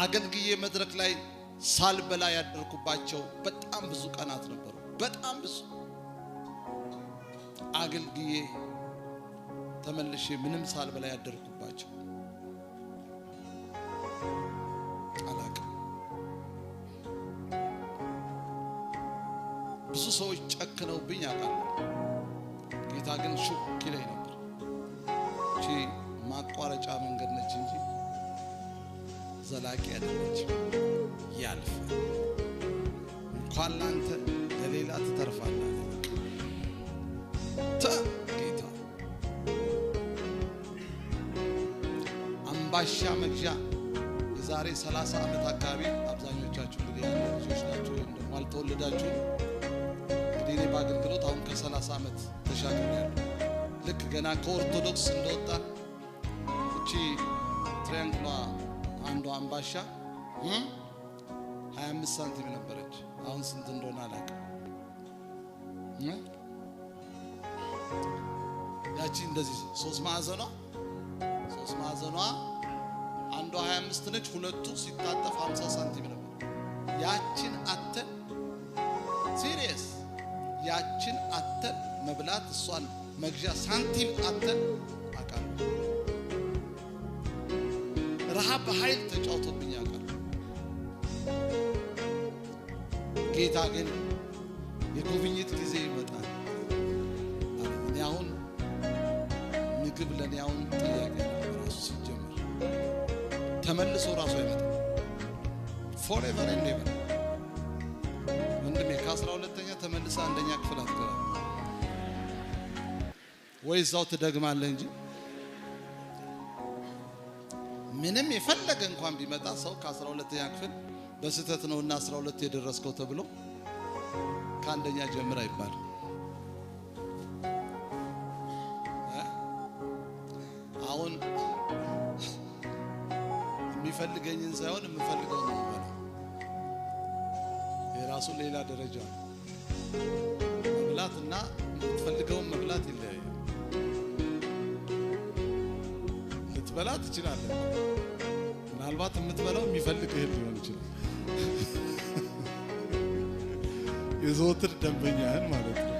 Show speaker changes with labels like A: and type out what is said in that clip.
A: አገልግዬ መድረክ ላይ ሳልበላ ያደርኩባቸው በጣም ብዙ ቀናት ነበሩ። በጣም ብዙ አገልግዬ ተመልሼ ምንም ሳልበላ ያደርኩባቸው አላቅም። ብዙ ሰዎች ጨክነውብኝ ያውቃሉ። ጌታ ግን ሹክ ይለኝ ነበር። እቺ ማቋረጫ መንገድ ነች እንጂ ዘላቂ አይደለችም። ያልፋል። እንኳን ላንተ ለሌላ ትተርፋለህ። ጌታ አምባሻ መግዣ የዛሬ 30 ዓመት አካባቢ አብዛኞቻችሁ እንግዲህ ያሉ ልጆች ናችሁ ወይም ደግሞ አልተወለዳችሁ። እንግዲህ እኔ በአገልግሎት አሁን ከ30 ዓመት ተሻግሬያለሁ። ልክ ገና ከኦርቶዶክስ እንደወጣ እቺ ትሪያንግሏ አንዷ አምባሻ 25 ሳንቲም ነበረች። አሁን ስንት እንደሆነ አላውቅም። ያቺ እንደዚህ 3 ማዕዘኗ አንዷ 25 ነች። ሁለቱ ሲታጠፍ 50 ሳንቲም ነበር። ያቺን አተን ሲሪየስ ያቺን አተን መብላት እሷን መግዣ ሳንቲም አተን አቃል ረሃብ በኃይል ተጫውቶብኝ ያውቃል። ጌታ ግን የጉብኝት ጊዜ ይመጣል። እኔ አሁን ምግብ ለኔ አሁን ጥያቄ ራሱ ሲጀምር ተመልሶ ራሱ አይመጣም። forever and ever ወንድሜ ከ12ኛ ተመልሰ አንደኛ ክፍል አትገባም ወይ እዛው ትደግማለህ እንጂ ምንም የፈለገ እንኳን ቢመጣ ሰው ከ12ኛ ክፍል በስተት ነውና 12 የደረስከው ተብሎ ከአንደኛ ጀምር አይባልም። አሁን የሚፈልገኝን ሳይሆን የምፈልገው ነው ማለት የራሱ ሌላ ደረጃ ነው። መብላትና የምትፈልገውን መብላት ይለያያል። ልትበላ ትችላለህ። ምናልባት የምትበላው የሚፈልግህ ሊሆን ይችላል። የዘወትር ደንበኛህን ማለት ነው።